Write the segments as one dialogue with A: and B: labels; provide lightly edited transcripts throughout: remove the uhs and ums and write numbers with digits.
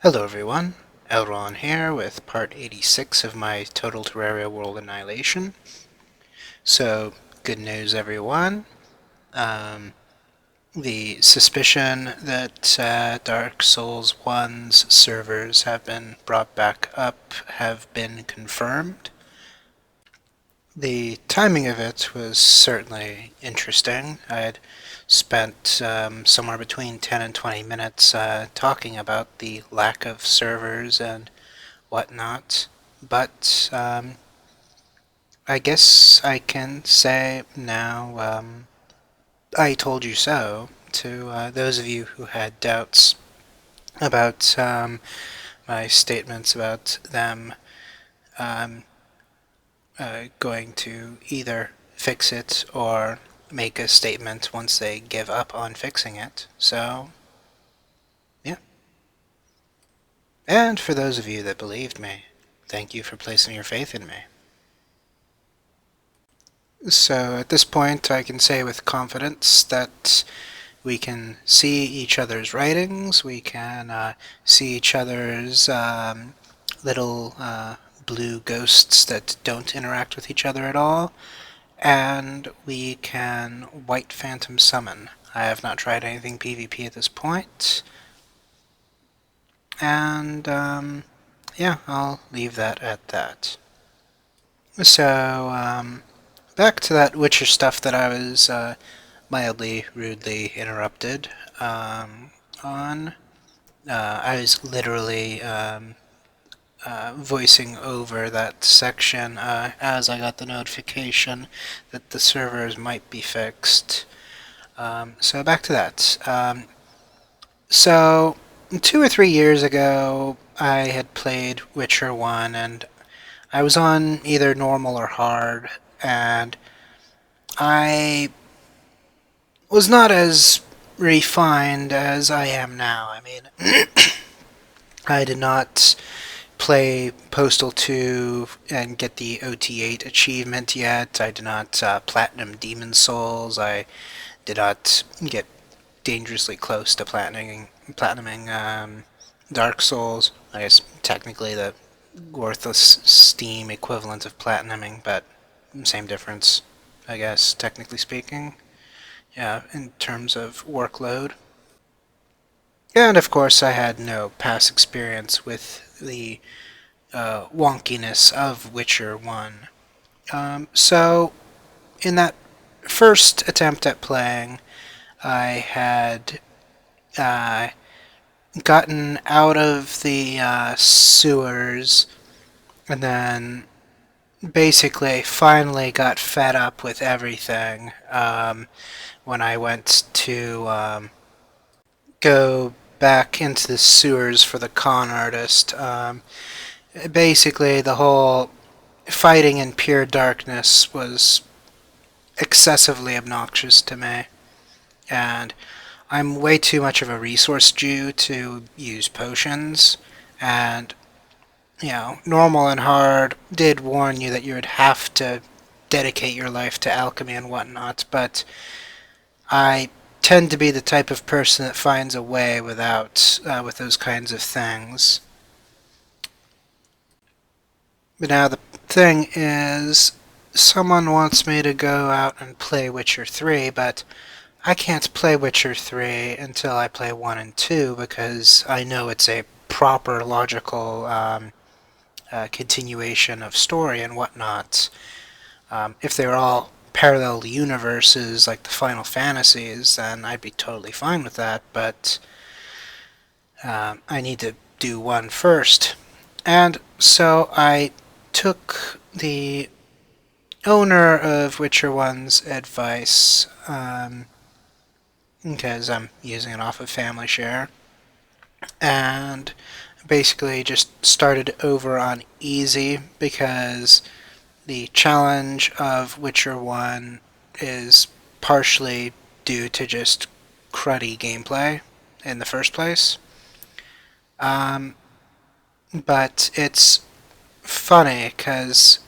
A: Hello everyone, LRon here with part 86 of my Total Terraria World Annihilation. So, good news everyone. The suspicion that Dark Souls 1's servers have been brought back up have been confirmed. The timing of it was certainly interesting. I had spent somewhere between 10 and 20 minutes talking about the lack of servers and whatnot, but I guess I can say now I told you so to those of you who had doubts about my statements about them um, going to either fix it or make a statement once they give up on fixing it. So, yeah. And for those of you that believed me, thank you for placing your faith in me. So at this point I can say with confidence that we can see each other's writings, we can see each other's little blue ghosts that don't interact with each other at all, and we can white phantom summon. I have not tried anything PvP at this point, and yeah, I'll leave that at that. So, back to that Witcher stuff that I was mildly, rudely interrupted on. I was literally voicing over that section as I got the notification that the servers might be fixed. So back to that. So 2 or 3 years ago, I had played Witcher 1, and I was on either normal or hard, and I was not as refined as I am now. I mean, I did not play Postal 2 and get the OT8 achievement yet. I did not platinum Demon Souls. I did not get dangerously close to platinuming Dark Souls. I guess technically the worthless Steam equivalent of platinuming, but same difference, I guess, technically speaking. Yeah, in terms of workload. And of course, I had no past experience with the wonkiness of Witcher 1. So, in that first attempt at playing, I had uh, gotten out of the sewers, and then basically finally got fed up with everything when I went to go back into the sewers for the con artist. Basically, the whole fighting in pure darkness was excessively obnoxious to me, and I'm way too much of a resource Jew to use potions, and normal and hard did warn you that you would have to dedicate your life to alchemy and whatnot, but I tend to be the type of person that finds a way with those kinds of things. But now the thing is, someone wants me to go out and play Witcher 3, but I can't play Witcher 3 until I play 1 and 2 because I know it's a proper logical continuation of story and whatnot. If they were all parallel universes like the Final Fantasies, then I'd be totally fine with that, but I need to do 1 first. And so I took the owner of Witcher 1's advice, because I'm using it off of Family Share, and basically just started over on easy because the challenge of Witcher 1 is partially due to just cruddy gameplay in the first place. But it's funny because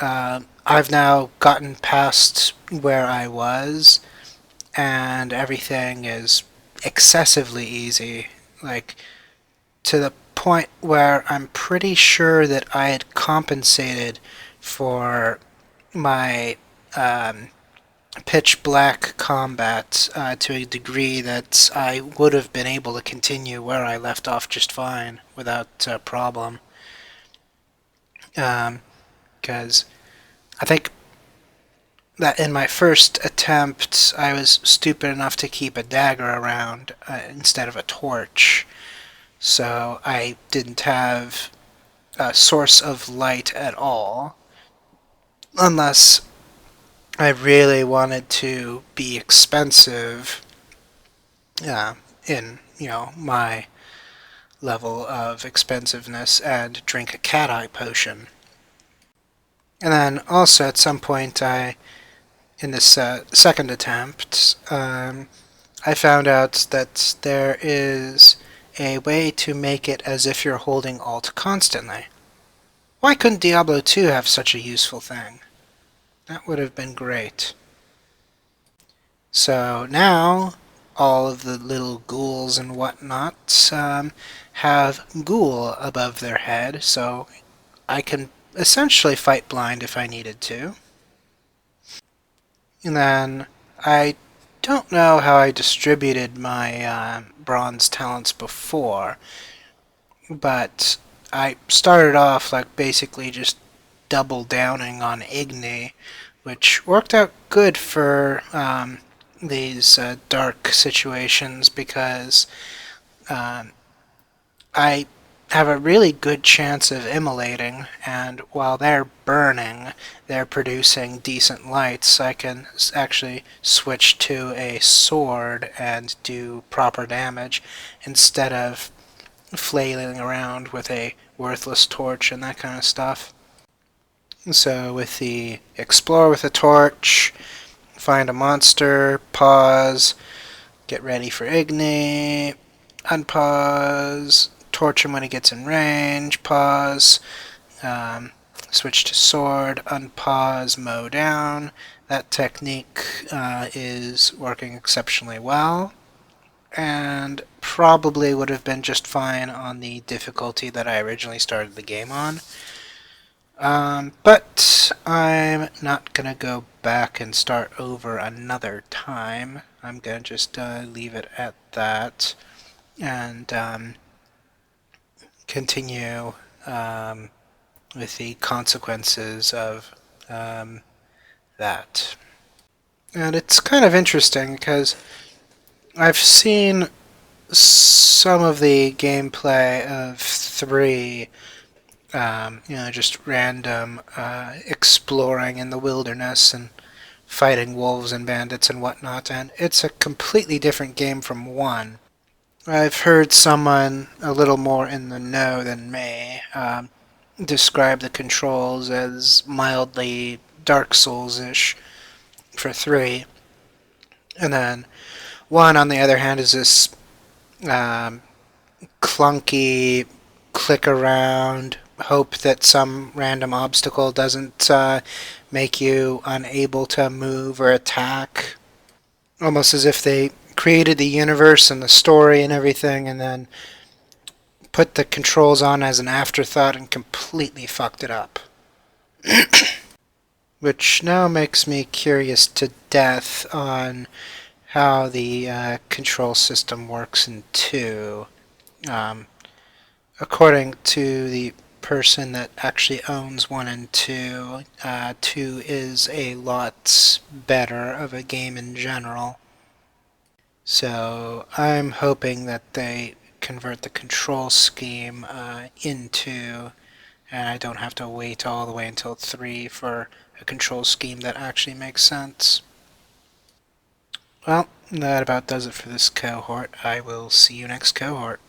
A: I've now gotten past where I was, and everything is excessively easy. Like, to the point where I'm pretty sure that I had compensated for my pitch black combat to a degree that I would have been able to continue where I left off just fine without problem. Because I think that in my first attempt, I was stupid enough to keep a dagger around instead of a torch. So I didn't have a source of light at all, unless I really wanted to be expensive in, my level of expensiveness and drink a cat eye potion. And then also at some point, in this second attempt, I found out that there is a way to make it as if you're holding Alt constantly. Why couldn't Diablo 2 have such a useful thing? That would have been great. So now, all of the little ghouls and whatnot have ghoul above their head, so I can essentially fight blind if I needed to. And then I don't know how I distributed my bronze talents before, but I started off like basically just double downing on Igni, which worked out good for these dark situations because um, I have a really good chance of immolating, and while they're burning, they're producing decent lights. I can actually switch to a sword and do proper damage instead of flailing around with a worthless torch and that kind of stuff. So with the explore with a torch, find a monster, pause, get ready for Igni, unpause, torch him when he gets in range, pause, switch to sword, unpause, mow down. That technique is working exceptionally well, and probably would have been just fine on the difficulty that I originally started the game on. But I'm not going to go back and start over another time. I'm going to just leave it at that and continue with the consequences of that. And it's kind of interesting because I've seen some of the gameplay of 3, just random exploring in the wilderness and fighting wolves and bandits and whatnot, and it's a completely different game from 1. I've heard someone a little more in the know than me describe the controls as mildly Dark Souls-ish for 3, and then 1, on the other hand, is this um, clunky click around, hope that some random obstacle doesn't make you unable to move or attack. Almost as if they created the universe and the story and everything and then put the controls on as an afterthought and completely fucked it up. Which now makes me curious to death on how the control system works in 2. Um, According to the person that actually owns 1 and 2, 2 is a lot better of a game in general. So I'm hoping that they convert the control scheme into, and I don't have to wait all the way until 3 for a control scheme that actually makes sense. Well, that about does it for this cohort. I will see you next cohort.